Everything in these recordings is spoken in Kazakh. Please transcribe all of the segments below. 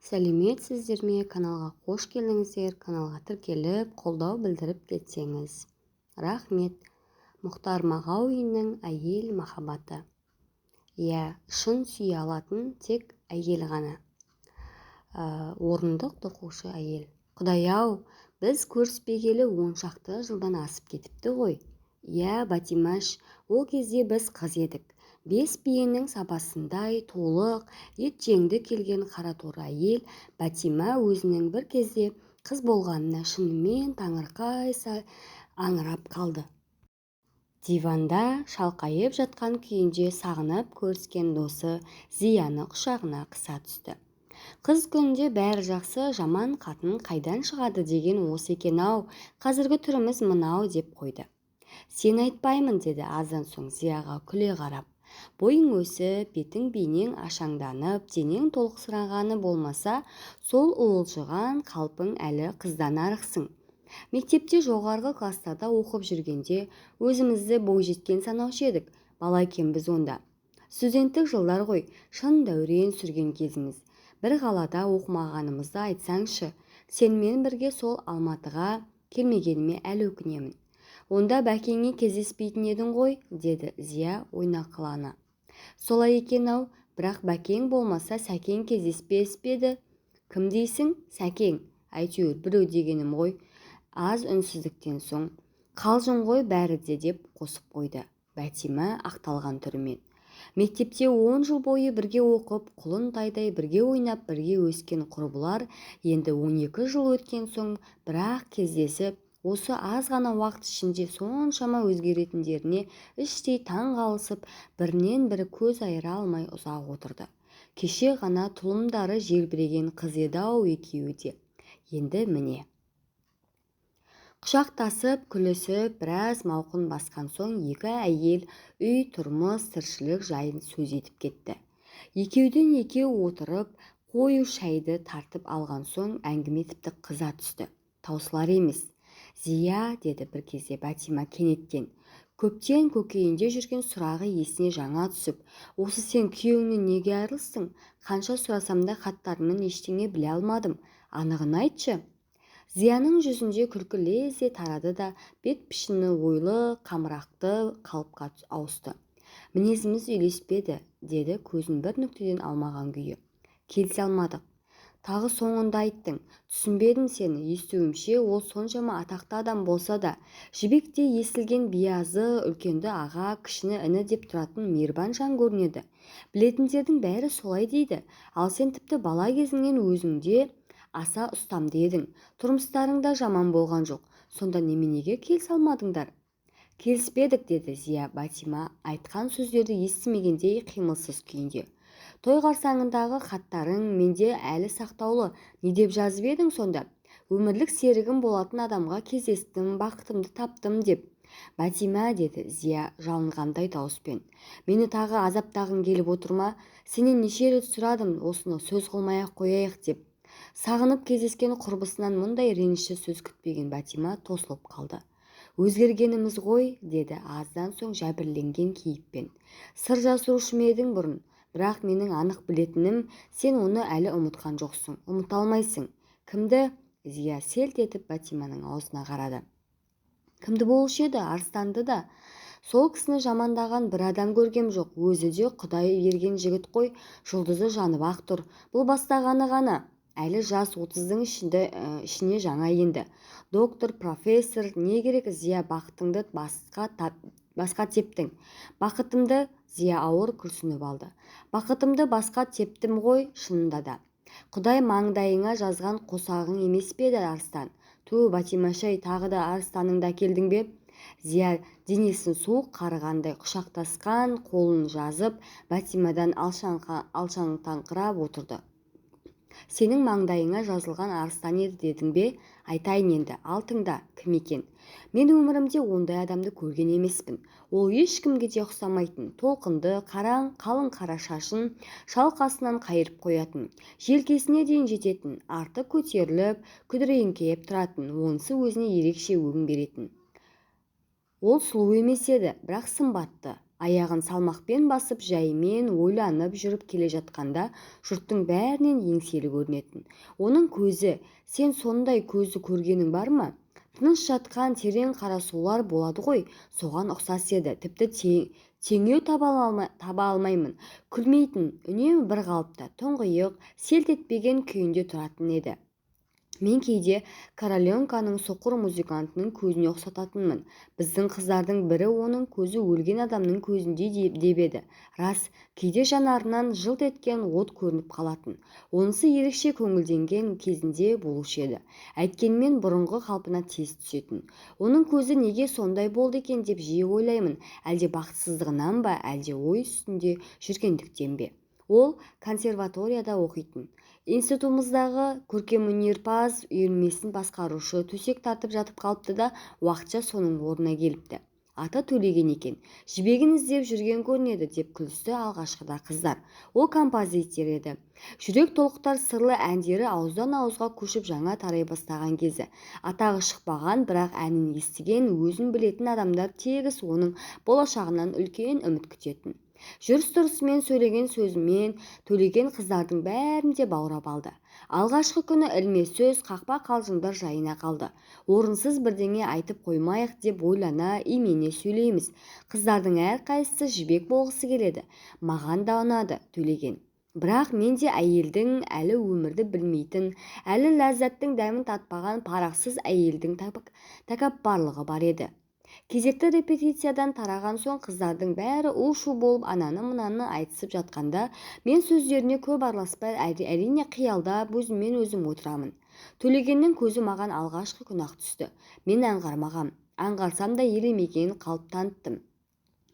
сәлеметсіздер ме? Каналға қош келдіңіздер. Каналға тіркеліп, қолдау білдіріп кетсеңіз рахмет. Мұхтар Мағауиннің әйел махаббаты. Иә, шын сүйе алатын тек әйел ғана. Орындық тоқушы әйел. Құдай-ау, біз көріспегелі 10 шақты жылдан асып кетіпті ғой. Иә, Батимаш, ол кезде біз қыз едік. 5 биенің сабасындай толық, ет жеңді келген қараторы әйел Батима өзінің бір кезде қыз болғанына шынымен таңырқай аңырап қалды. Диванда шалқайып жатқан күйінде сағынып көріскен досы Зияны құшағына қыса түсті. Қыз күнде бәрі жақсы, жаман қатын қайдан шығады деген осы екен-ау, қазіргі түріміз мынау деп қойды. Сен айтпаймын, деді аздан соң Зияға күле қарап. Бойың өсіп, бетің бейнең ашаңданып, денең толықсырағаны болмаса, сол уылжыған қалпың әлі қыздан арықсың. Мектепте жоғарғы кластарда оқып жүргенде өзімізді бойжеткен санаушы едік. Бала екенбіз онда. Студенттік жылдар ғой, шын дәурен сүрген кезіміз. Бір қалада оқымағанымызды айтсаңшы, сенімен бірге сол Алматыға келмегеніме әлі өкінемін. Онда бәкеңе кездеспейтін едің ғой, деді Зия ойнақылана. Солай екен-ау, бірақ бәкең болмаса сәкең кездеспес пе еді? Кім дейсің? Сәкең. Әйтеуір біреу дегенім ғой. Аз үнсіздіктен соң, қалжың ғой бәрі де, деп қосып қойды Бәтима ақталған түрімен. Мектепте 10 жыл бойы бірге оқып, құлын-тайдай бірге ойнап, бірге өскен құрбылар енді 12 жыл өткен соң бірақ кездесіп, осы аз ғана уақыт ішінде соншама өзгеретіндеріне іштей таң қалысып, бірінен бірі көз айыра алмай ұзақ отырды. Кеше ғана тұлымдары желбіреген қыз еді-ау екеуі де. Енді міне. Құшақтасып, күлісіп, біраз мауқын басқан соң екі әйел үй, тұрмыс, тіршілік жайын сөз етіп кетті. Екеуден екеу отырып, қою шайды тартып алған соң әңгіме тіпті қыза түсті. Таусылар емес. Зия, деді бір кезде Батима кенеттен. Көптен көкейінде жүрген сұрағы есіне жаңа түсіп, осы сен күйеуіңнен неге айырылыстың? Қанша сұрасам да хаттарынан ештеңе біле алмадым. Анығын айтшы. Зияның жүзінде күлкі лезде тарады да, бет пішіні ойлы, қамырақты қалыпқа ауысты. Мінезіміз үйлеспеді, деді көзін бір нүктеден алмаған күйі. Келісе алмадық. Тағы соңында айттың. Түсінбедім сені. Естуімше, ол соншама атақты адам болса да, жібекте естілген биязы, үлкенді аға, кішіні іні деп тұратын мейірбан жан көрінеді. Білетіндердің бәрі солай дейді. Ал сен тіпті бала кезіңнен өзіңде аса ұстамды едің. Тұрмыстарыңда жаман болған жоқ. Сонда неменеге келісе алмадыңдар? Келіспедік, деді Зия Батима айтқан сөздерді естімегендей қимылсыз күйінде. Той қарсаңындағы хаттарың менде әлі сақтаулы. Не деп жазып едің сонда? Өмірлік серігім болатын адамға кездестім, бақытымды таптым деп. Батима, деді Зия жалынғандай дауыспен. Мені тағы азаптағың келіп отырма? Сенен неше рет сұрадым, осыны сөз қылмай-ақ қояйық деп. Сағынып кездескен құрбысынан мұндай ренішті сөз күтпеген Батима тосылып қалды. Өзгергеніміз ғой, деді аздан соң жәбірленген кейіппен. Сыр жасырушы ма едің бұрын? Бірақ менің анық білетінім, сен оны әлі ұмытқан жоқсың, ұмыта алмайсың. Кімді? Зия селт етіп Батиманың аузына қарады. Кімді болушы еді? Арыстанды да. Сол кісіні жамандаған бір адам көргем жоқ. Өзі де Құдай берген жігіт қой, жұлдызы жанып ақ тұр. Бұл бастағаны ғана. Әлі жас 30-дың ішіне жаңа енді. Доктор, профессор, не керек? Зия, бақытыңды басқа тептің. Бақытымды? Зия ауыр күрсініп алды. Бақытымды басқа тептім ғой, шынында да. Құдай маңдайыңа жазған қосағың емес пе еді, Арыстан? Ту, Батимашай, тағы да арыстаныңда келдің бе? Зия денесін суық қарығандай құшақтасқан қолын жазып, Батимадан алшаңтаңқырап отырды. Сенің маңдайыңа жазылған арыстан еді дедің бе? Айтайын енді, алтыңда, кім екен? Мен өмірімде ондай адамды көрген емеспін. Ол ешкімге де ұқсамайтын, толқынды, қалың қара шашын шалқасынан қайырып қоятын, желкесіне дейін жететін, арты көтеріліп, күдіреңкейіп тұратын, онысы өзіне ерекше өң беретін. Ол сұлу емес еді, бірақ сымбатты. аяғын салмақпен басып жайымен ойланып жүріп келе жатқанда жұрттың бәрінен еңселі көрінетін. Оның көзі, сен сондай көзді көргенің бар ма? Тыныш жатқан терең қара сулар болады ғой, соған ұқсас еді. Тіпті теңеу таба алмаймын. Күлмейтін, үнемі бір қалыпта, тұңғиық, селт етпеген күйінде тұратын еді. Мен кейде Короленконың соқыр музыкантының көзіне ұқсататынмын. Біздің қыздардың бірі оның көзі өлген адамның көзіндей деп еді. Рас, кейде жанарынан жылт еткен от көрініп қалатын. Онысы ерекше көңілденген кезінде болушы еді. Әйткенмен бұрынғы қалпына тез түсетін. Оның көзі неге сондай болды екен деп жиі ойлаймын. Әлде бақытсыздығынан ба, әлде ой үстінде жүргендіктен бе? Ол консерваторияда оқитын. Институтымыздағы көркемөнерпаз үйірмесін басқарушы төсек тартып жатып қалыпты да уақытша соның орнына келіпті. Аты Төлеген екен. Жібегін іздеп жүрген көрінеді деп күлісті алғашқыда қыздар. Ол композитор еді. Жүрек толқытар сырлы әндері ауыздан ауызға көшіп жаңа тарай бастаған кезі. Атағы шықпаған, бірақ әнін естіген, өзін білетін адамдар тегіс оның болашағынан үлкен үміт күтетін. Жүріс-тұрысымен, сөйлеген сөзімен Төлеген қыздардың бәрін де баурап алды. Алғашқы күні ілме сөз, қақпа қалжыңдар жайына қалды. Орынсыз бірдеңе айтып қоймайық деп ойлана, имене сөйлейміз. Қыздардың әрқайсысы жібек болғысы келеді. Маған да ұнады Төлеген. Бірақ мен де әйелдің әлі өмірді білмейтін, әлі ләззаттың дәмін татпаған парақсыз әйелдің тәкаппарлығы бар еді. Кезекті репетициядан тараған соң қыздардың бәрі у-шу болып ананы-мынаны айтысып жатқанда, мен сөздеріне көп араласпай әрине қиялдап өзіммен өзім отырамын. Төлегеннің көзі маған алғашқы күні-ақ түсті. Мен аңғармағам, аңғарсам да елемеген қалып таныттым.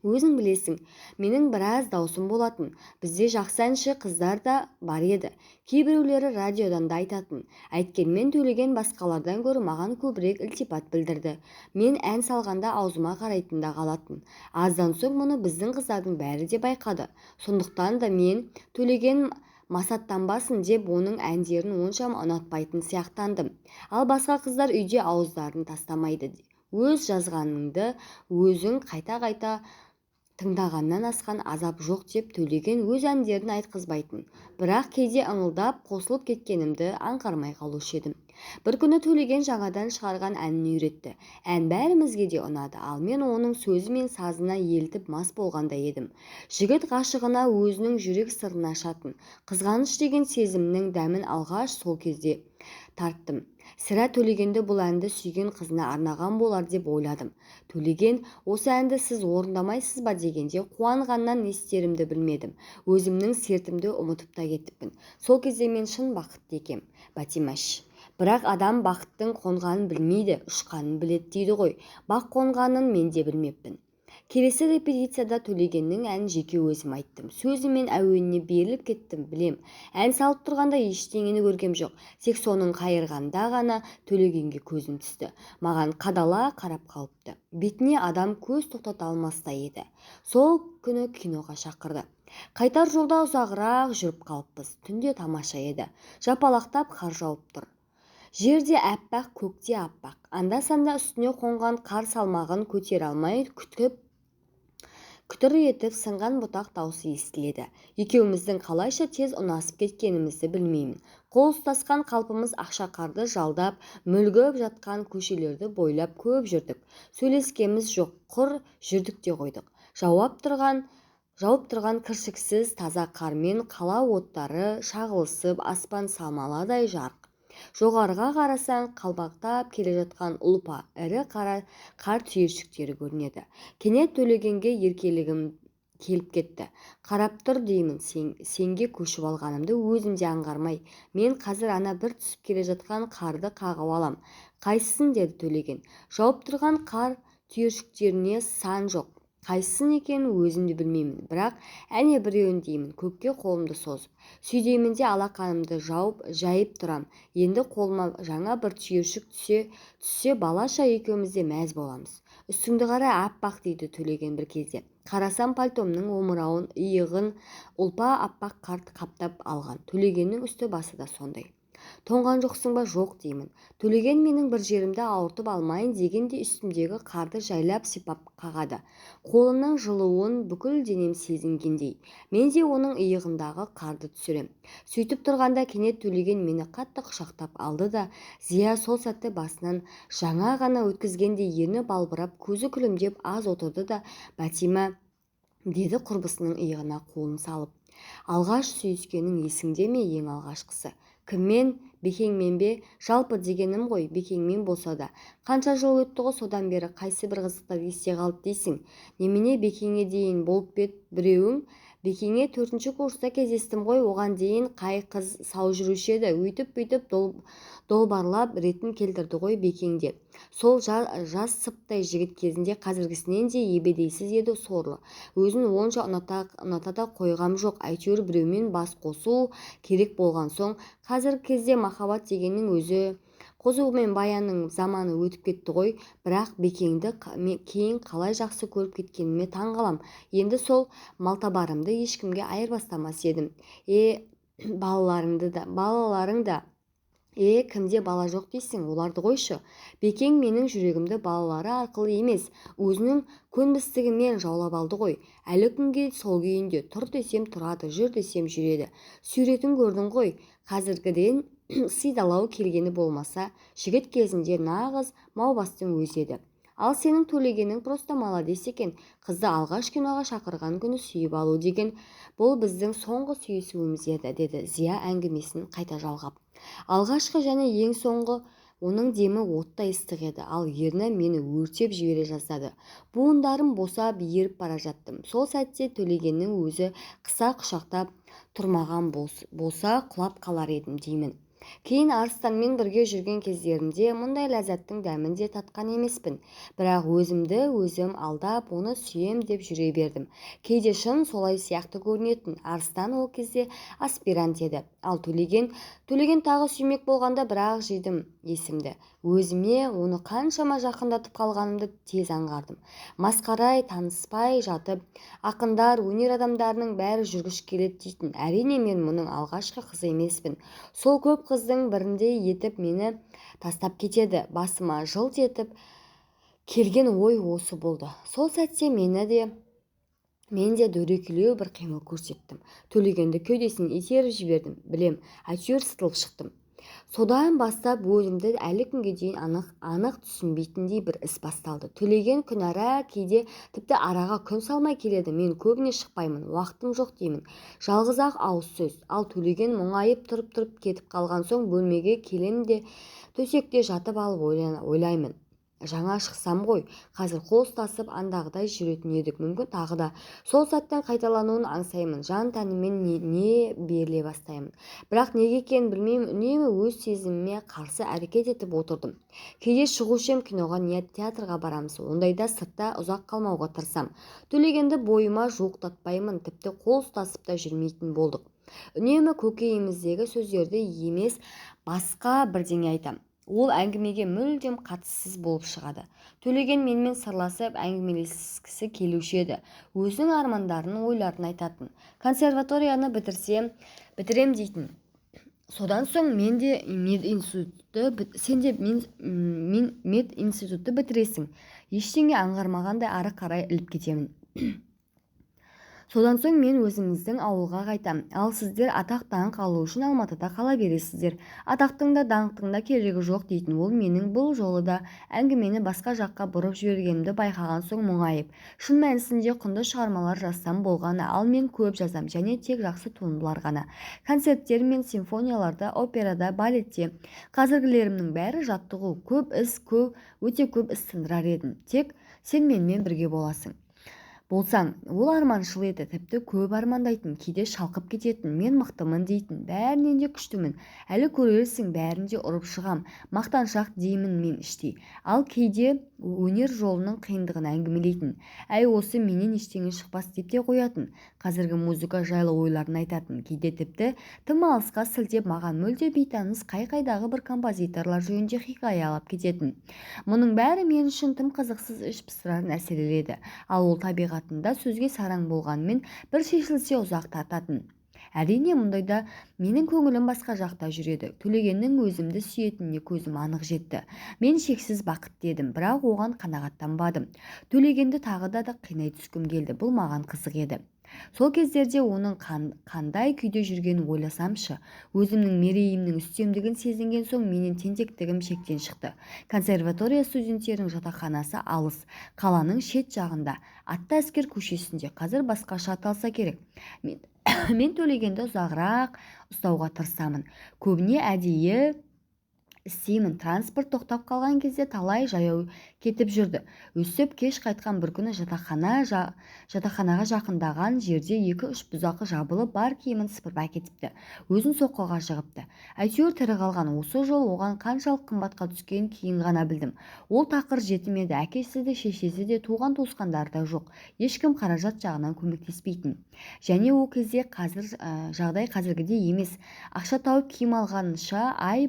Өзің білесің, менің біраз даусым болатын. Бізде жақсы әнші қыздар да бар еді. Кейбіреулері радиодан да айтатын. Әйткенмен Төлеген басқалардан гөрі маған көбірек ілтипат білдірді. Мен ән салғанда аузыма қарайтын да қалатын. Аздан соң мұны біздің қыздардың бәрі де байқады. Сондықтан да мен Төлеген масаттанбасын деп оның әндерін оншама ұнатпайтын сияқтандым. Ал басқа қыздар үйде ауыздарын тастамайды. Өз жазғаныңды өзің қайта-қайта тыңдағаннан асқан азап жоқ деп Төлеген өз әндерін айтқызбайтын. Бірақ кейде ыңылдап қосылып кеткенімді аңғармай қалушы едім. Бір күні Төлеген жаңадан шығарған әнін үйретті. Ән бәрімізге де ұнады, ал мен оның сөзі мен сазына елтіп мас болғандай едім. Жігіт ғашығына өзінің жүрек сырын ашатын. Қызғаныш деген сезімнің дәмін алғаш сол кезде тарттым. Сірә Төлегенді бұл әнді сүйген қызына арнаған болар деп ойладым. Төлеген, осы әнді сіз орындамайсыз ба дегенде қуанғаннан не істерімді білмедім. Өзімнің сертімді ұмытып та кетіппін. Сол кезде мен шын бақытты екем, Бәтимаш. Бірақ адам бақыттың қонғанын білмейді, ұшқанын біледі дейді ғой. Бақ қонғанын мен де білмеппін. Келесі репетицияда Төлегеннің әнін жеке өзім айттым. Сөзі мен әуеніне беріліп кеттім, білем. Ән салып тұрғанда ештеңені көргем жоқ. Тек соның қайырғанда ғана Төлегенге көзім түсті. Маған қадала қарап қалыпты. Бетіне адам көз тоқтата алмастай еді. Сол күні киноға шақырды. Қайтар жолда ұзағырақ жүріп қалыппыз. Түнде тамаша еді. Жапалақтап қар жауып тұр. Жерде әппақ, көкте аппақ. Анда-санда үстіне қонған қар салмағын көтере алмай күтір етіп сынған бұтақ даусы естіледі. Екеуміздің қалайша тез ұнасып кеткенімізді білмеймін. Қол ұстасқан қалпымыз ақшақарды жалдап, мүлгіп жатқан көшелерді бойлап көп жүрдік. Сөйлескеміз жоқ, құр жүрдік те қойдық. Жауып тұрған кіршіксіз таза қармен қала оттары шағылысып, аспан самаладай жарық. Жоғарыға қарасаң, қалбақтап келе жатқан ұлпа, ірі қар түйіршіктері көрінеді. Кенет Төлегенге еркелігім келіп кетті. Қарап тұр деймін, сенге көшіп алғанымды өзім де аңғармай. Мен қазір ана бір түсіп келе жатқан қарды қағып алам. Қайсысын, деді Төлеген. Жауып тұрған қар түйіршіктеріне сан жоқ. Қайсысын екенін өзім де білмеймін, бірақ әне біреуін деймін, көкке қолымды созып. Сүйдеймін де алақанымды жайып тұрам. Енді қолыма жаңа бір түйіршік түссе балаша екеуміз де мәз боламыз. Үстіңді қара, аппақ, дейді Төлеген бір кезде. Қарасам пальтомның омырауын, иығын ұлпа аппақ қар қаптап алған. Төлегеннің үсті басы да сондай. Тоңған жоқсың ба? Жоқ деймін. Төлеген менің бір жерімді ауыртып алмайын дегенде үстімдегі қарды жайлап сипап қағады. Қолының жылуын бүкіл денем сезінгендей. Мен де оның иығындағы қарды түсірем. Сөйтіп тұрғанда кенет Төлеген мені қатты құшақтап алды да, Зия сол сәтті басынан жаңа ғана өткізгенде ерні балбырап, көзі күлімдеп аз отырды да, Бәтима, деді құрбысының иығына қолын салып. Алғаш сүйіскенің есіңде ме, ең алғашқысы? Кіммен? Бекеңмен бе? Жалпы дегенім ғой, Бекеңмен болса да. Қанша жыл өтті ғой содан бері, қайсы бір қызықтар есте қалды дейсің? Немене, Бекеңе дейін болып бет біреуің? Бекеңе 4-ші курста кездестім ғой, оған дейін қай қыз сау жүруші еді, өйтіп-бүйтіп долбарлап ретін келтірді ғой Бекеңде. Сол жас сыптай жігіт кезінде қазіргісінен де ебедейсіз еді сорлы. Өзін онша ұната да қойғам жоқ, әйтеуір біреумен бас қосу керек болған соң. Қазіргі кезде махаббат дегеннің өзі Қозы мен Баянның заманы өтіп кетті ғой, бірақ Бекеңді кейін қалай жақсы көріп кеткеніме таң қалам. Енді сол малтабарымды ешкімге айырбастамас едім. Балаларың да кімде бала жоқ дейсің, оларды қойшы. Бекең менің жүрегімді балалары арқылы емес, өзінің көнбістігімен жаулап алды ғой. Әлі күнге сол күйінде, тұр десем тұрады, жүр десем жүреді. Суретін көрдің ғой. Қазіргіден сидалау келгені болмаса, жігіт кезінде нағыз маубастың өзі еді. Ал сенің Төлегенің просто маладес екен. Қызды алғаш киноға шақырған күні сүйіп алу деген, бұл біздің соңғы сүйісуіміз еді, деді Зия әңгімесін қайта жалғап. Алғашқы және ең соңғы, оның демі оттай ыстық еді, ал ерні мені өртеп жібере жаздады. Буындарым босап еріп бара жаттым. Сол сәтте Төлегеннің өзі қыса құшақтап тұрмаған болса құлап қалар едім деймін. Кейін Арыстанмен бірге жүрген кездерімде мұндай ләззаттың дәмін де татқан емеспін. Бірақ өзім алдап, оны сүйем деп жүре бердім. Кейде шын солай сияқты көрінетін. Арыстан ол кезде аспирант еді. Ал Төлеген тағы сүймек болғанда бірақ жидым есімді. Өзіме оны қаншама жақындатып қалғанымды тез аңғардым. Масқарай таныспай жатып, ақындар, өнер адамдарының бәрі жүргіш келеді дейтін. Әрине мен мұның алғашқы қызы емеспін. Сол көп қыздың бірінде етіп мені тастап кетеді. Басыма жылт етіп келген ой осы болды. Сол сәтте мен де дөрекілеу бір қимыл көрсеттім. Төлегенді кеудесінен итеріп жібердім. Білем, әйтеуір сытылып шықтым. Содан бастап өзімді әлі күнге дейін анық түсінбейтіндей бір іс басталды. Төлеген күнара, кейде тіпті араға күн салмай келеді. Мен көбіне шықпаймын, уақытым жоқ деймін. Жалғыз-ақ ауыз сөз. Ал Төлеген мұңайып тұрып кетіп қалған соң бөлмеге келем де төсекте жатып алып ойлаймын. Жаңа шықсам ғой, қазір қол ұстасып андағыдай жүретін едік, мүмкін тағы да. Сол сәттің қайталануын аңсаймын, жан тәніммен не беріле бастаймын. Бірақ неге екенін білмеймін, үнемі өз сезіміме қарсы әрекет етіп отырдым. Кейде шығушем киноға не театрға барамыз, ондайда сыртта ұзақ қалмауға тырысам. Төлегенді бойыма жуықтатпаймын, тіпті қол ұстасып та жүрмейтін болдық. Үнемі көкейіміздегі сөздерді емес, басқа бірдеңе айтам. Ол әңгімеге мүлдем қатыссыз болып шығады. Төлеген менімен сырласып әңгімелескісі келуші еді. Өзінің армандарын, ойларын айтатын. Консерваторияны бітірем дейтін. Содан соң мен де мединститутты бітіресің. Ештеңе аңғармағандай ары қарай іліп кетемін. Содан соң мен өзіміздің ауылға қайтам. Ал сіздер атақ-даңқ алу үшін Алматыда қала бересіздер. Атақтың да даңқтың да керегі жоқ дейтін. Ол менің бұл жолы да әңгімені басқа жаққа бұрып жібергенімді байқаған соң мұңайып. Шын мәнісінде құнды шығармалар жазсам болғаны, ал мен көп жазам және тек жақсы туындылар ғана. Концерттер мен симфонияларда, операда, балетте. Қазіргілерімнің бәрі жаттығу, өте көп іс тындырар едім. Тек сен менімен бірге болсаң, ол арманшыл еді, тіпті көп армандайтын, кейде шалқып кететін, мен мықтымын дейтін, бәрінен де күштімін, әлі көрерсің, бәрін де ұрып шығам, мақтаншақ деймін мен іштей. Ал кейде өнер жолының қиындығын әңгімелейтін, әй осы менен ештеңе шықпас деп те қоятын, қазіргі музыка жайлы ойларын айтатын, кейде тіпті тым алысқа сілтеп маған мүлде бейтаныс қай-қайдағы бір композиторлар жөнінде хикаялап кететін. Мұның бәрі мен үшін тым қызықсыз іш пыстырар нәрселер еді. Ал ол табиғатында сөзге сараң болғанмен бір шешілсе ұзақ тартатын. Әрине мұндайда менің көңілім басқа жақта жүреді. Төлегеннің өзімді сүйетініне көзім анық жетті. Мен шексіз бақытты едім, бірақ оған қанағаттанбадым. Төлегенді тағы да қинай түскім келді. Бұл маған қызық еді. Сол кездерде оның қандай күйде жүргенін ойласамшы, өзімнің мерейімнің үстемдігін сезінген соң менің тентектігім шектен шықты. Консерватория студенттерінің жатақханасы алыс, қаланың шет жағында, Атты әскер көшесінде. Қазір басқаша аталса керек. Мен, мен Төлегенді ұзағырақ ұстауға тырысамын. Көбіне әдейі істеймін. Транспорт тоқтап қалған кезде талай жаяу кетіп жүрді. Өсіп кеш қайтқан бір күні жатақханаға жақындаған жерде 2-3 бұзақы жабылып бар киімін сыпырып әкетіпті. Өзін соққыға жығыпты. Әйтеуір тірі қалған. Осы жол оған қаншалық қымбатқа түскенін кейін ғана білдім. Ол тақыр жетім еді. Әкесі де шешесі де туған туысқандары да жоқ. Ешкім қаражат жағынан көмектеспейтін. Және ол кезде жағдай қазіргідей емес. Ақша тауып киім алғанша ай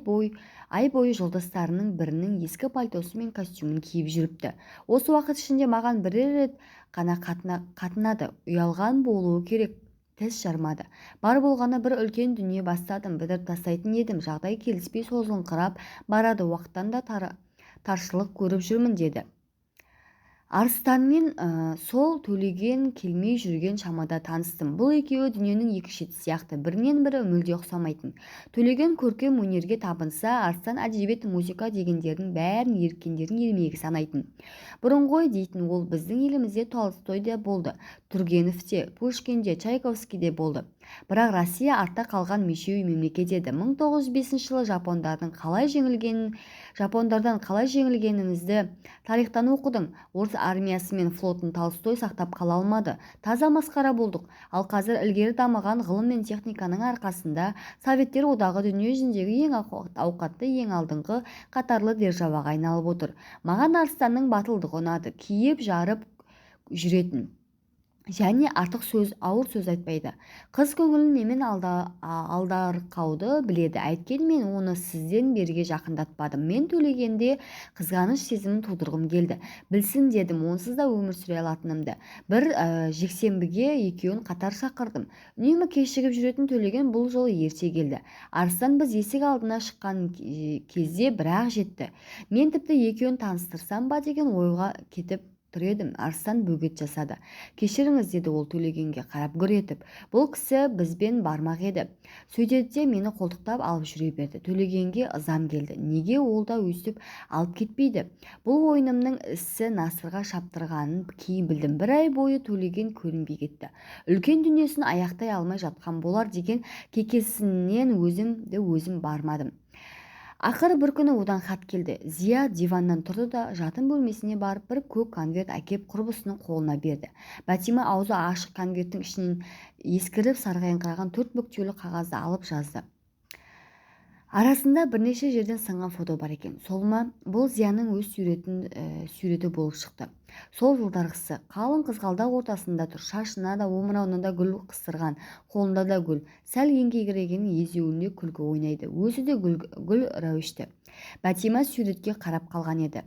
бойы жолдастарының бірінің ескі пальтосы мен костюмын киіп жүріпті. Осы уақыт ішінде маған бірер рет қана қатынады. Ұялған болуы керек. Тіс жармады. Бар болғаны бір үлкен дүние бастадым. Бітіріп тастайтын едім. Жағдай келіспей созылыңқырап барады. Уақыттан да таршылық көріп жүрмін деді. Арыстанмен сол Төлеген келмей жүрген шамада таныстым. Бұл екеуі дүниенің екі шеті сияқты, бірінен бірі мүлде ұқсамайтын. Төлеген көркем өнерге табынса, Арыстан әдебиет, музыка дегендердің бәрін еріккендердің ермегі санайтын. Бұрын ғой дейтін, ол біздің елімізде Толстой де болды, Тургенев те, Пушкин де, Чайковский де болды. Бірақ Россия артта қалған мешеу мемлекет еді. 1905 жылы жапондардан қалай жеңілгенімізді тарихтан оқыдың. Орыс армиясы мен флотын Толстой сақтап қала алмады. Таза масқара болдық. Ал қазір ілгері дамыған ғылым мен техниканың арқасында Советтер одағы дүние жүзіндегі ең ауқатты, ең алдыңғы қатарлы державаға айналып отыр. Маған Арыстанның батылдығы ұнады. Киіп жарып жүретін. Және артық ауыр сөз айтпайды. Қыз көңілін немен алдарқауды біледі. Әйткенмен оны сізден берге жақындатпадым. Мен Төлегенде қызғаныш сезімін тудырғым келді. Білсін дедім, онсыз да өмір сүре алатынымды. Бір жексенбіге екеуін қатар шақырдым. Үнемі кешігіп жүретін Төлеген бұл жолы ерте келді. Арыстан біз есік алдына шыққан кезде бірақ жетті. Мен тіпті екеуін таныстырсам ба деген ойға кетіп тұр едім. Арыстан бөгет жасады. Кешіріңіз деді ол Төлегенге қарап гүр етіп. Бұл кісі бізбен бармақ еді. Сөйдеді де мені қолтықтап алып жүре берді. Төлегенге ызам келді. Неге ол да өстіп алып кетпейді? Бұл ойынымның ісі насырға шаптырғанын кейін білдім. Бір ай бойы Төлеген көрінбей кетті. Үлкен дүниесін аяқтай алмай жатқан болар деген кекесінен өзім бармадым. Ақыры бір күні одан хат келді. Зия диваннан тұрды да жатын бөлмесіне барып бір көк конверт әкеп құрбысының қолына берді. Бәтима аузы ашық конверттің ішінен ескіріп сарғайыңқыраған 4 бүктеулі қағазды алып жазды. Арасында бірнеше жерден сынған фото бар екен. Сол ма? Бұл Зияның өз суреті болып шықты. Сол жылдарғысы қалың қызғалдақ ортасында тұр. Шашына да омырауына да гүл қыстырған, қолында да гүл. Сәл еңкейгеннен езуінде күлкі ойнайды. Өзі де гүл рәуішті. Бәтима суретке қарап қалған еді.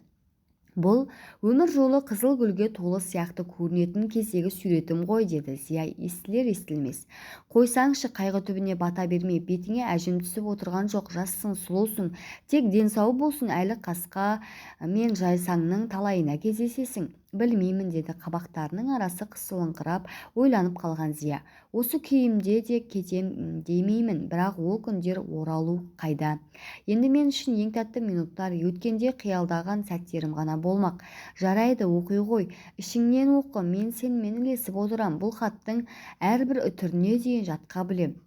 Бұл өмір жолы қызыл гүлге толы сияқты көрінетін кездегі суретім ғой деді Зия естілер-естілмес. Қойсаңшы, қайғы түбіне бата берме, бетіңе әжім түсіп отырған жоқ, жассың, сұлусың, тек денсау болсын, әлі қасқа мен жайсаңның талайына кездесесің. Білмеймін деді қабақтарының арасы қысылыңқырап ойланып қалған Зия. Осы күйімде де кетем демеймін, бірақ ол күндер оралу қайда. Енді мен үшін ең тәтті минуттар, өткенде қиялдаған сәттерім ғана болмақ. Жарайды, оқи ғой, ішіңнен оқы, мен сенімен ілесіп отырам. Бұл хаттың әрбір үтіріне дейін жатқа білем.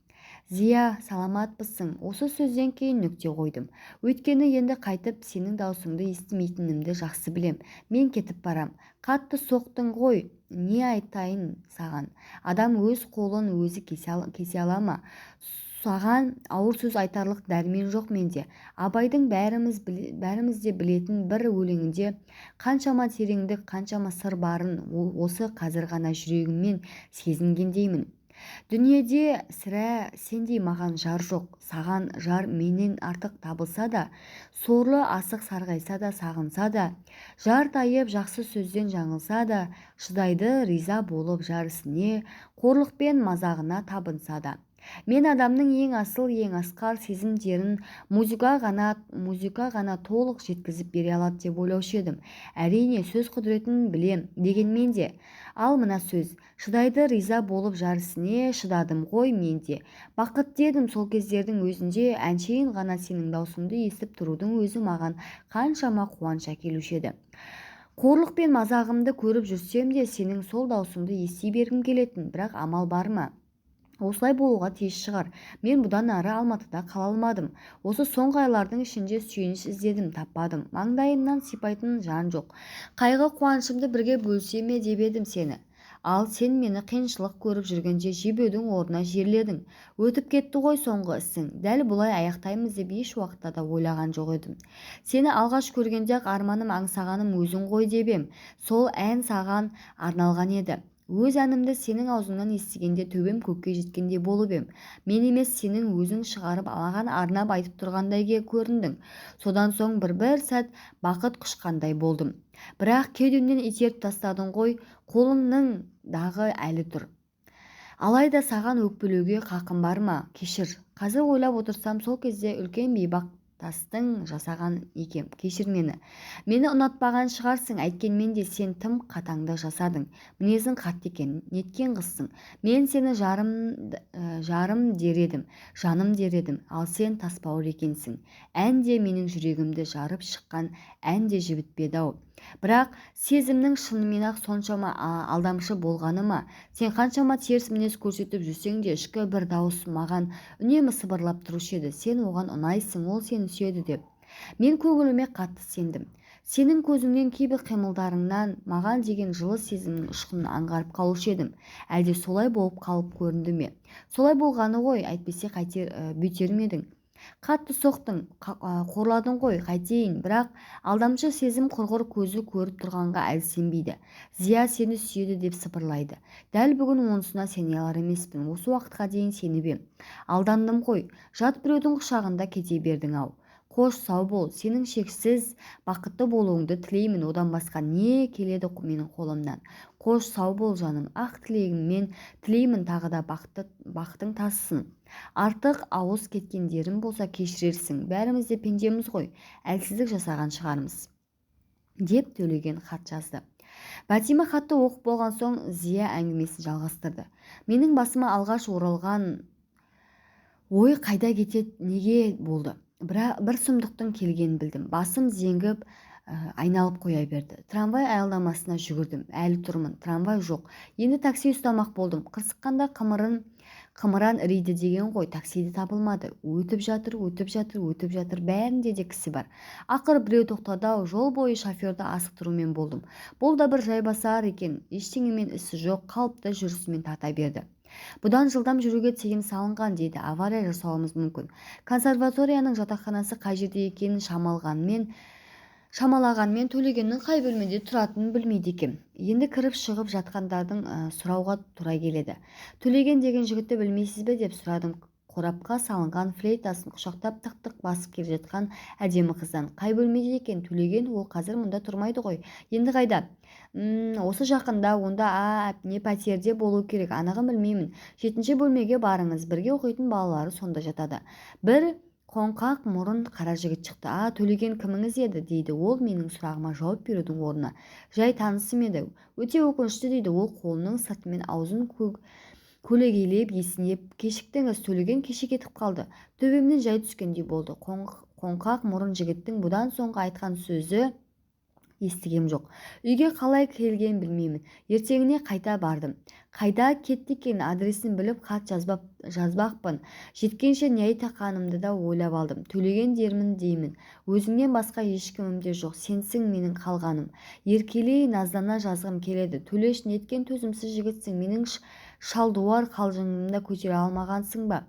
Зия, саламатпысың? Осы сөзден кейін нүкте қойдым. Өйткені енді қайтып сенің даусыңды естімейтінімді жақсы білем. Мен кетіп барам. Қатты соқтың ғой, не айтайын саған? Адам өз қолын өзі кесе ала ма? Саған ауыр сөз айтарлық дәрмен жоқ менде. Абайдың бәріміз де білетін бір өлеңінде қаншама тереңдік, қаншама сыр барын осы қазір ғана жүрегіммен сезінгендеймін. Дүниеде сірә сендей маған жар жоқ, саған жар менен артық табылса да, сорлы асық сарғайса да, сағынса да, жар тайып жақсы сөзден жаңылса да, шыдайды риза болып жар ісіне, қорлықпен мазағына табынса да. Мен адамның ең асыл, ең асқар сезімдерін музыка ғана толық жеткізіп бере алады деп ойлаушы едім. Әрине, сөз құдіретін білем, дегенмен де. Ал мына сөз, шыдайды риза болып жарысіне шыдадым ғой мен де. Бақытты едім сол кездердің өзінде, әншейін ғана сенің даусыңды естіп тұрудың өзі маған қаншама қуаныш әкелуші еді. Қорлық пен мазағымды көріп жүрсем де, сенің сол даусыңды ести бергім келетін, бірақ амал бар ма? Осылай болуға тиіс шығар. Мен бұдан ары Алматыда қала алмадым. Осы соңғы айлардың ішінде сүйеніш іздедім, таппадым. Маңдайымнан сипайтын жан жоқ. Қайғы-қуанышымды бірге бөлісе ме деп едім сені. Ал сен мені қиыншылық көріп жүргенде жебеудің орнына жерледің. Өтіп кетті ғой соңғы ісің. Дәл бұлай аяқтаймыз деп еш уақытта да ойлаған жоқ едім. Сені алғаш көргенде-ақ арманым, аңсағаным өзің ғой деп ем. Сол ән саған арналған еді. Өз әнімді сенің аузыңнан естігенде төбем көкке жеткендей болып ем. Мен емес, сенің өзің шығарып маған арнап айтып тұрғандай көріндің. Содан соң бір сәт бақыт құшқандай болдым. Бірақ кеудемнен итеріп тастадың ғой, қолыңның дағы әлі тұр. Алайда саған өкпелеуге қақым бар ма? Кешір. Қазір ойлап отырсам, сол кезде үлкен бейбақ тастың жасаған екем. Кешір мені. Мені ұнатпаған шығарсың, әйткенмен де сен тым қатаңды жасадың. Мінезің қатты екен, неткен қызсың. Мен сені жарым дер едім, жаным дер едім, ал сен тасбауыр екенсің. Ән де менің жүрегімді жарып шыққан ән де жібітпеді-ау. Бірақ сезімнің шынымен-ақ соншама алдамшы болғаны ма? Сен қаншама теріс мінез көрсетіп жүрсең де, ішкі бір дауыс маған үнемі сыбырлап тұрушы еді. Сен оған ұнайсың, ол сені сүйеді деп. Мен көңіліме қатты сендім. Сенің көзіңнен, кейбір қимылдарыңнан маған деген жылы сезімнің ұшқынын аңғарып қалушы едім. Әлде солай болып қалып көрінді ме? Солай болғаны ғой, әйтпесе бүйтер ме едің? Қатты соқтың, қорладың ғой, қайтейін, бірақ алдамшы сезім құрғыр көзі көріп тұрғанға әлі сенбейді. Зия сені сүйеді деп сыбырлайды. Дәл бүгін онысына сене алар емеспін. Осы уақытқа дейін сеніп ем. Алдандым ғой, жат біреудің құшағында кете бердің-ау. Қош, сау бол, сенің шексіз бақытты болуыңды тілеймін, одан басқа не келеді менің қолымнан. Қош, сау бол жаным, ақ тілегіммен тілеймін, тағы да бақытың тасысын. Артық ауыз кеткендерім болса кешірерсің, бәріміз де пендеміз ғой, әлсіздік жасаған шығармыз, деп Төлеген хат жазды. Бәтима хатты оқып болған соң Зия әңгімесін жалғастырды. Менің басыма алғаш оралған ой қайда кетеді, неге болды? Бір сұмдықтың келгенін білдім. Басым зеңгіп айналып қоя берді. Трамвай аялдамасына жүгірдім. Әлі тұрмын. Трамвай жоқ. Енді такси ұстамақ болдым. Қырсыққанда қымыран ірейді деген ғой. Таксиді табылмады. Өтіп жатыр. Бәрінде де кісі бар. Ақыры біреу тоқтады-ау. Жол бойы шоферді асықтырумен болдым. Бұл да бір жайбасар екен. Ештеңемен ісі жоқ, қалыпты жүрісімен тарта берді. Бұдан жылдам жүруге тыйым салынған дейді. Авария жасауымыз мүмкін. Консерваторияның жатақханасы қай жерде екенін шамалағанмен Төлегеннің қай бөлмеде тұратынын білмейді екен. Енді кіріп шығып жатқандардың сұрауға тура келеді. Төлеген деген жігітті білмейсіз бе деп сұрадым. Қорапқа салынған флейтасын құшақтап тық-тық басып келе жатқан әдемі қыздан. Қай бөлмеде екен? Төлеген, ол қазір мұнда тұрмайды ғой. Енді қайда? Осы жақында, онда не пәтерде болу керек, анығын білмеймін. 7-ші бөлмеге барыңыз, бірге оқитын балалары сонда жатады. Бір қоңқақ мұрын қара жігіт шықты. Төлеген кіміңіз еді, дейді ол менің сұрағыма жауап берудің орнына. Жай танысым еді. Өте өкінішті, дейді ол қолының сыртымен аузын көлегейлеп есінеп. Кешіктіңіз, Төлеген кеше кетіп қалды. Төбемнен жай түскендей болды. Қоңқақ мұрын жігіттің бұдан соңғы айтқан сөзі естігем жоқ. Үйге қалай келген білмеймін. Ертеңіне қайта бардым. Қайда кетті екен, адресін біліп хат жазбақпын. Жеткенше не айтақанымды да ойлап алдым. Төлеген дермін деймін. Өзіңнен басқа ешкімім де жоқ. Сенсің менің қалғаным. Еркелей назлана жазғым келеді. Төлеш, неткен төзімсіз жігітсің. Менің шалдуар қалжыңымды көтере алмағансың ба?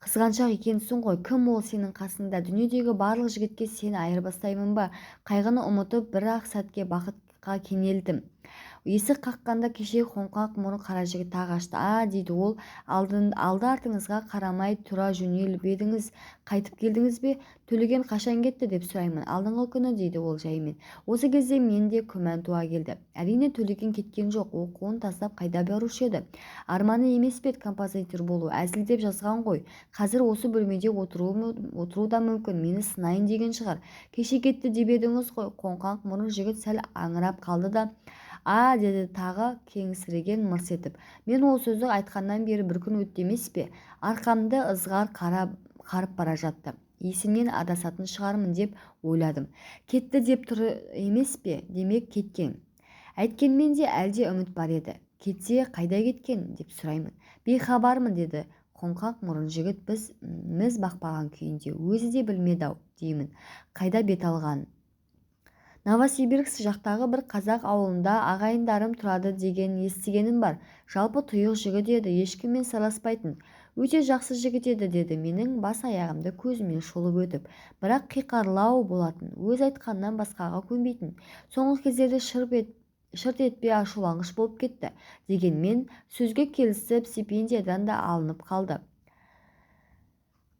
Қызғаншақ екенсің ғой. Кім ол сенің қасында? Дүниедегі барлық жігітке сені айырбастаймын ба? Қайғыны ұмытып бір-ақ сәтке бақытқа кенелдім. Есік қаққанда кешегі қоңқақ мұрын қара жігіт тағы ашты. Дейді ол, алды-артыңызға қарамай тұра жөнеліп едіңіз, қайтып келдіңіз бе? Төлеген қашан кетті деп сұраймын. Алдыңғы күні, дейді ол жаймен. Осы кезде менде күмән туа келді. Әрине Төлеген кеткен жоқ, оқуын тастап қайда барушы еді? Арманы емес пе еді композитор болу? Әзілдеп жазған ғой. Қазір осы бөлмеде отыру да мүмкін, мені сынайын деген шығар. Кеше кетті деп едіңіз ғой. Қоңқақ мұрын жігіт сәл аңырап қалды да, деді тағы кеңсіреген мырс етіп. Мен ол сөзді айтқаннан бері бір күн өтті емес пе? Арқамды ызғар қарып бара жатты. Есімнен адасатын шығармын деп ойладым. Кетті деп тұр емес пе? Демек кеткен. Әйткенмен де әлде үміт бар еді. Кетсе қайда кеткен деп сұраймын. Бейхабармын, деді қоңқақ мұрын жігіт міз бақпаған күйінде. Өзі де білмеді-ау деймін. Қайда бет алғанын. Новосибирск жақтағы бір қазақ ауылында ағайындарым тұрады деген естігенім бар. Жалпы тұйық жігіт еді, ешкіммен сырласпайтын. Өте жақсы жігіт еді, деді менің бас-аяғымды көзімен шолып өтіп. Бірақ қиқарлау болатын, өз айтқаннан басқаға көнбейтін. Соңғы кездерде шырт етпей ашуланғыш болып кетті. Дегенмен сөзге келісіп стипендиядан да алынып қалды.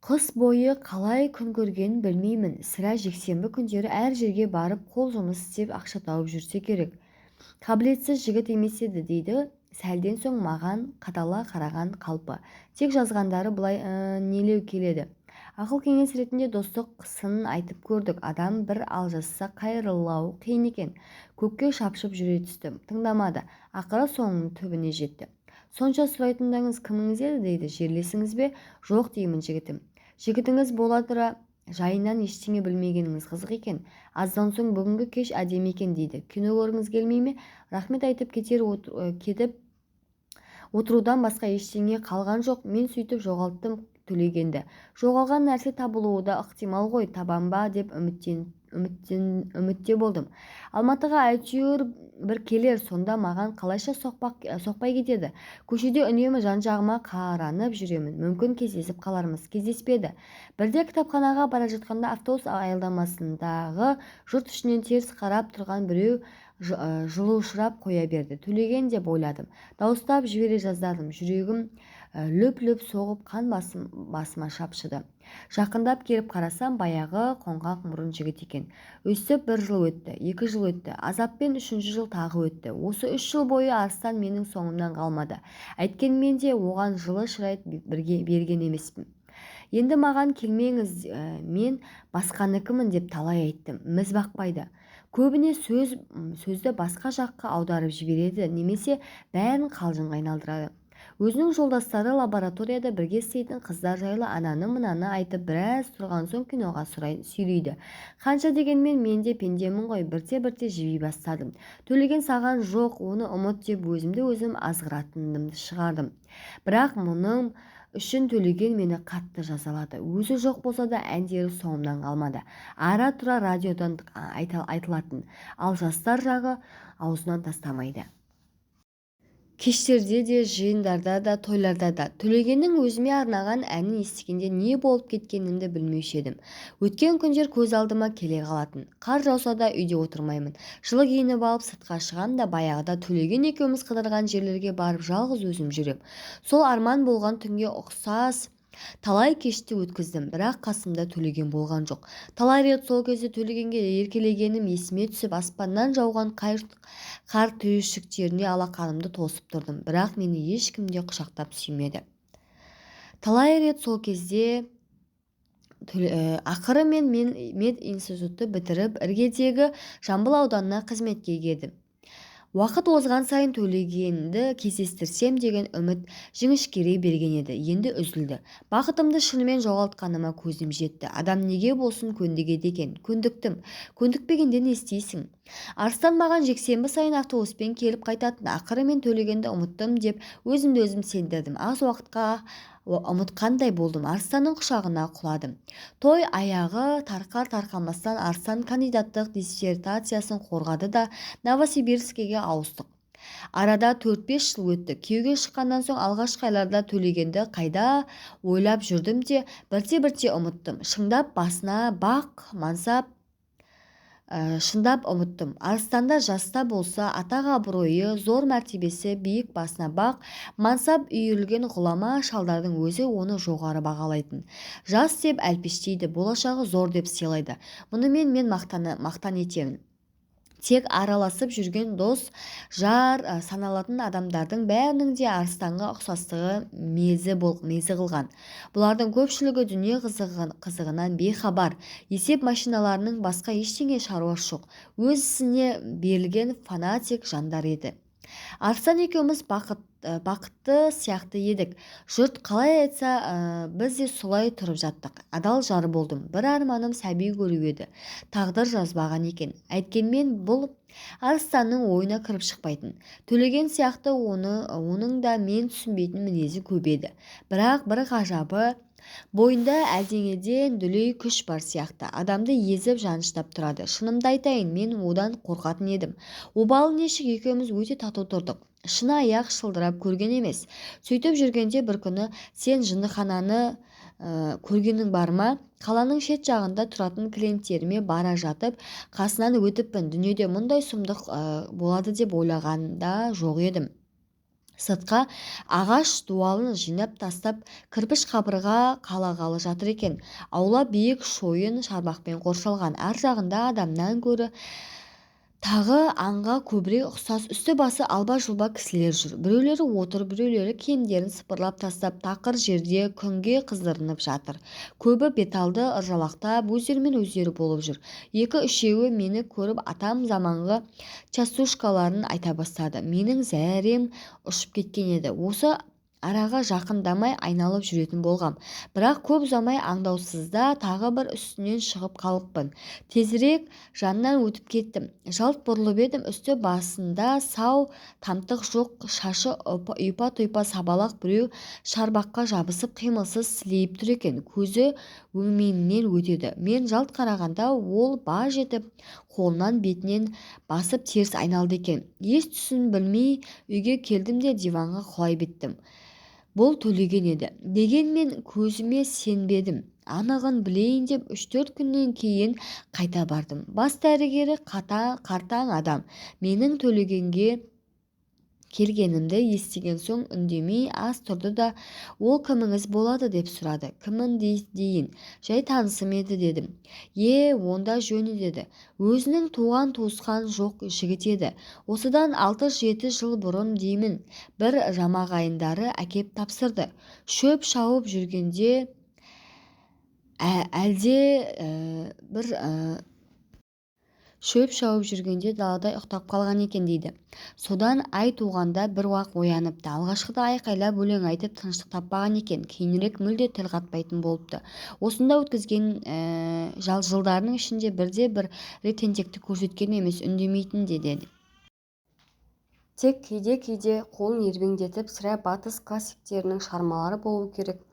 Қыс бойы қалай күн көргенін білмеймін. Сірә жексенбі күндері әр жерге барып қол жұмыс істеп ақша тауып жүрсе керек. Қабілетсіз жігіт емес еді, дейді сәлден соң маған қадала қараған қалпы. Тек жазғандары былай нелеу келеді. Ақыл-кеңес ретінде достық сынын айтып көрдік. Адам бір алжасса қайрылау қиын екен. Көкке шапшып жүре түсті. Тыңдамады. Ақыры соңының түбіне жетті. Сонша сұрайтындаңыз кіміңіз еді, дейді. Жерлесіңіз бе? Жоқ, деймін жігітім. Жігітіңіз бола тұра жайынан ештеңе білмегеніңіз қызық екен. Аздан соң бүгінгі кеш әдемі екен, дейді. Кино көргіңіз келмей ме? Рахмет айтып кетіп отырудан басқа ештеңе қалған жоқ. Мен сөйтіп жоғалттым Төлегенді. Жоғалған нәрсе табылуы да ықтимал ғой. Табам ба деп үмітте болдым. Алматыға әйтеуір бір келер, сонда маған қалайша соқпай кетеді. Көшеде үнемі жан-жағыма қаранып жүремін. Мүмкін кездесіп қалармыз. Кездеспеді. Бірде кітапханаға бара жатқанда автобус аялдамасындағы жұрт ішінен теріс қарап тұрған біреу жылушырап қоя берді. Төлеген деп ойладым. Дауыстап жібере жаздадым. Жүрегім löp-löp соғып қан басыма шапшыды. Жақындап келіп қарасам, баяғы қоңқақ мұрын жігіт екен. Өстіп 1 жыл өтті, 2 жыл өтті, азаппен 3-ші жыл тағы өтті. Осы 3 жыл бойы Арыстан менің соңымнан қалмады. Әйткенмен де оған жылы шырай берген емеспін. Енді маған келмеңіз, мен басқаныкімін деп талай айттым. Міз бақпайды. Көбіне сөзді басқа жаққа аударып жібереді, немесе бәрін қалжыңға айналдырады. Өзінің жолдастары лабораторияда бірге істейтін қыздар жайлы ананы-мынаны айтып біраз тұрған соң киноға сүйрейді. Қанша дегенмен мен де пендемін ғой, бірте-бірте жіби бастадым. Төлеген саған жоқ, оны ұмыт деп өзімді өзім азғыратынымды шығардым. Бірақ мұның үшін Төлеген мені қатты жазалады. Өзі жоқ болса да әндері соңымнан қалмады. Ара-тұра радиодан айтылатын, ал жастар жағы аузынан тастамайды. Кештерде де, жиындарда да, тойларда да. Төлегеннің өзіме арнаған әнін естігенде не болып кеткенімді білмеуші едім. Өткен күндер көз алдыма келе қалатын. Қар жауса да үйде отырмаймын. Жылы киініп алып сыртқа шығам да баяғыда Төлеген екеуміз қыдырған жерлерге барып жалғыз өзім жүрем. Сол арман болған түнге ұқсас талай кешті өткіздім, бірақ қасымда Төлеген болған жоқ. Талай рет сол кезде Төлегенге еркелегенім есіме түсіп, аспаннан жауған қар түйіршіктеріне алақанымды тосып тұрдым, бірақ мені ешкім де құшақтап сүймеді. Талай рет сол кезде ақыры мен мединститутты бітіріп, іргедегі Жамбыл ауданына қызметке келдім. Уақыт озған сайын Төлегенді кездестірсем деген үміт жіңішкере берген еді, енді үзілді. Бақытымды шынымен жоғалтқаныма көзім жетті. Адам неге болсын көндігеді екен? Көндіктім. Көндікпегенде не істейсің? Арыстан маған жексенбі сайын автобуспен келіп қайтатын. Ақыры мен Төлегенді ұмыттым деп өзімді өзім сендірдім. Аз уақытқа ұмытқандай болдым. Арыстанның құшағына құладым. Той аяғы тарқар-тарқамастан Арыстан кандидаттық диссертациясын қорғады да Новосибирскіге ауыстық. Арада 4-5 жыл өтті. Күйеуге шыққаннан соң алғашқы айларда Төлегенді қайда ойлап жүрдім де бірте-бірте ұмыттым. Шыңдап басына бақ, мансап шындап ұмыттым. Арыстанда жаста болса атақ абыройы, зор мәртебесі биік басына бақ, мансап үйірілген ғұлама шалдардың өзі оны жоғары бағалайтын. Жас деп әлпештейді, болашағы зор деп сыйлайды. Мұнымен мен мақтан етемін. Тек араласып жүрген дос, жар саналатын адамдардың бәрінің де арыстанға ұқсастығы мезі қылған. Бұлардың көпшілігі дүние қызығынан бейхабар, есеп машиналарының басқа ештеңе шаруасы жоқ, өз ісіне берілген фанатик жандар еді. Арыстан екеуміз бақытты сияқты едік. Жұрт қалай айтса, біз де солай тұрып жаттық. Адал жар болдым. Бір арманым сәби көру еді. Тағдыр жазбаған екен. Әйткенмен бұл Арыстанның ойына кіріп шықпайтын. Төлеген сияқты оның да мен түсінбейтін мінезі көп еді. Бірақ бір ғажабы, бойында әлденеден дүлей күш бар сияқты. Адамды езіп жаныштап тұрады. Шынымды айтайын, мен одан қорқатын едім. Обалы нешік екеуміз өте тату тұрдық. Шыны аяқ шылдырап көрген емес. Сөйтіп жүргенде бір күні сен жындыхананы көргенің бар ма? Қаланың шет жағында тұратын клиенттеріме бара жатып, қасынан өтіппін. Дүниеде мұндай сұмдық болады деп ойлағанда жоқ едім. Сыртқа ағаш дуалын жинап тастап, кірпіш қабырға қалағалы жатыр екен. Аула биік шойын шарбақпен қоршалған. Ар жағында адамнан гөрі тағы аңға көбірек ұқсас үсті-басы алба-жұлба кісілер жүр. Біреулері отыр, біреулері киімдерін сыпырлап тастап, тақыр жерде күнге қыздырынып жатыр. Көбі беталды ыржалақтап, өздерімен өздері болып жүр. Екі-үшеуі мені көріп атам заманғы частушкаларын айта бастады. Менің зәрем ұшып кеткен еді. Осы араға жақындамай айналып жүретін болғам. Бірақ көп ұзамай аңдаусызда тағы бір үстінен шығып қалыппын. Тезірек жанынан өтіп кеттім. Жалт бұрылып едім, үсті басында сау тамтық жоқ, шашы ұйпа-тұйпа сабалақ біреу шарбаққа жабысып қимылсыз сілейіп тұр екен. Көзі өңменінен өтеді. Мен жалт қарағанда ол баж етіп қолынан бетінен басып теріс айналды екен. Ес түсін білмей үйге келдім де диванға құлай беттім. Бұл Төлеген еді. Дегенмен көзіме сенбедім. Анығын білейін деп 3-4 күннен кейін қайта бардым. Бас дәрігері қартаң адам. Менің Төлегенге келгенімді естіген соң үндемей аз тұрды да, ол кіміңіз болады деп сұрады. Кімін дейін? Жай танысым еді дедім. Онда жөні деді. Өзінің туған туысқан жоқ жігіт еді. Осыдан 6-7 жыл бұрын деймін, бір жамағайындары әкеп тапсырды. Шөп шауып жүргенде далада ұйықтап қалған екен дейді. Содан ай туғанда бір уақ ояныпты. Алғашқыда айқайлап өлең айтып тыныштық таппаған екен. Кейінірек мүлде тіл қатпайтын болыпты. Осында өткізген жылдарының ішінде бірде-бір рет тентекті көрсеткен емес, үндемейтін деді. Тек кейде қолын ербеңдетіп, сірә батыс классиктерінің шығармалары болу керек.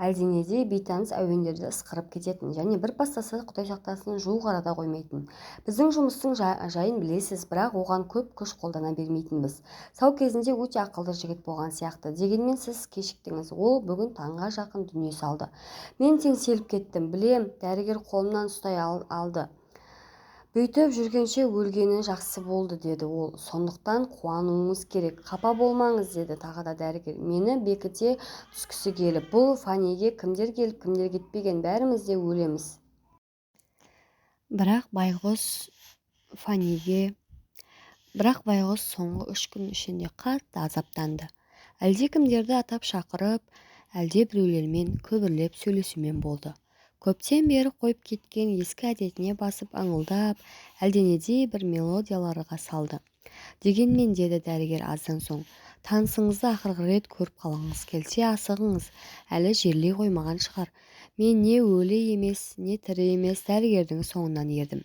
Әлденеде бейтаныс әуендерді ысқырып кететін, және бір бастаса Құдай сақтасын жуық арада қоймайтын. Біздің жұмыстың жайын білесіз, бірақ оған көп күш қолдана бермейтінбіз. Сау кезінде өте ақылды жігіт болған сияқты. Дегенмен сіз кешіктіңіз. Ол бүгін таңға жақын дүние салды. Мен теңселіп кеттім. Білем, дәрігер қолымнан ұстай алды. Бүйтіп жүргенше өлгені жақсы болды, деді ол. Сондықтан қуануыңыз керек. Қапа болмаңыз, деді тағы да дәрігер. Мені бекіте түскісі келіп, бұл фанеге кімдер келіп, кімдер кетпеген, бәріміз де өлеміз. Бірақ байғұс соңғы 3 күн ішінде қатты азаптанды. Әлде кімдерді атап шақырып, әлде біреулермен күбірлеп сөйлесумен болды. Көптен бері қойып кеткен ескі әдетіне басып аңылдап, әлденедей бір мелодияларға салды. Дегенмен, деді дәрігер аздан соң, танысыңызды ақырғы рет көріп қалғыңыз келсе, асығыңыз, әлі жерлей қоймаған шығар. Мен не өлі емес, не тірі емес, дәрігердің соңынан ердім.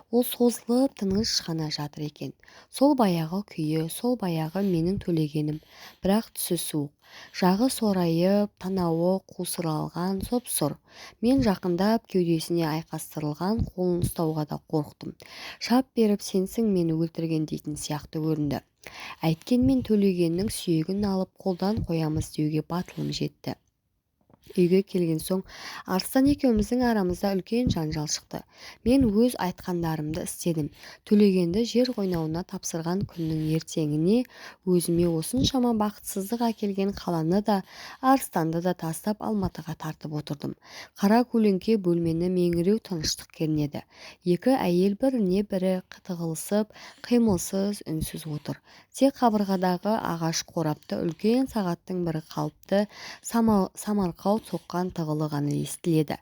Ол созылып тыныш қана жатыр екен. Сол баяғы күйі, сол баяғы менің Төлегенім, бірақ түсі суық. Жағы сорайып, танауы қусырылған соп-сұр. Мен жақындап кеудесіне айқастырылған қолын ұстауға да қорықтым. Шап беріп, сенсің мені өлтірген дейтін сияқты көрінді. Әйткенмен Төлегеннің сүйегін алып қолдан қоямыз деуге батылым жетті. Үйге келген соң Арыстан екеуміздің арамызда үлкен жанжал шықты. Мен өз айтқандарымды істедім. Төлегенді жер қойнауына тапсырған күннің ертеңіне өзіме осыншама бақытсыздық әкелген қаланы да, Арыстанды да тастап Алматыға тартып отырдым. Қара көлеңке бөлмені меңіреу тыныштық кернеді. Екі әйел біріне бірі тығылысып, қимылсыз, үнсіз отыр. Тек қабырғадағы ағаш қорапты үлкен сағаттың бірі қалыпты самарқау соққан тығылы ғана естіледі.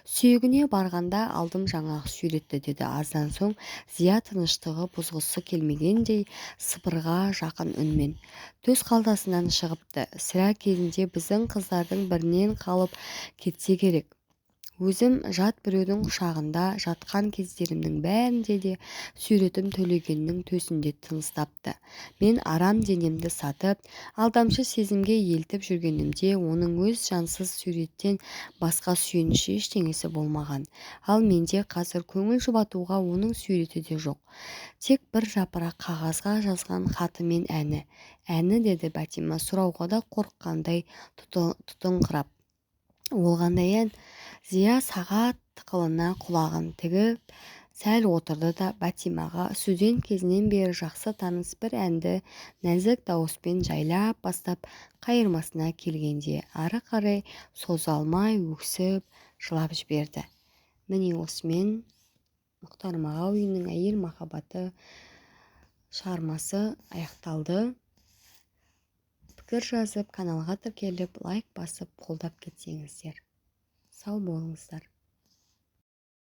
Сүйегіне барғанда алдым жаңағы суретті, деді аздан соң Зия тыныштығы бұзғысы келмегендей сыбырға жақын үнмен. Төс қалтасынан шығыпты. Сірә кезінде біздің қыздардың бірінен қалып кетсе керек. Өзім жат біреудің құшағында жатқан кездерімнің бәрінде де суретім Төлегеннің төсінде тыныстапты. Мен арам денемді сатып, алдамшы сезімге елтіп жүргенімде оның өз жансыз суреттен басқа сүйеніші ештеңесі болмаған. Ал менде қазір көңіл жұбатуға оның суреті де жоқ. Тек бір жапырақ қағазға жазған хаты мен әні. Әні, деді Бәтима сұрауға да қорыққандай тұтыңқырап. Ол қандай ән? Зия сағат тықылына құлағын тігіп сәл отырды да Бәтимаға студент кезінен бері жақсы таныс бір әнді нәзік дауыспен жайлап бастап қайырмасына келгенде ары қарай соза алмай өксіп жылап жіберді. Міне осымен Мұхтар Мағауиннің әйел махаббаты шығармасы аяқталды. Пікір жазып, каналға тіркеліп, лайк басып, қолдап кетсеңіздер. Сау болыңыздар.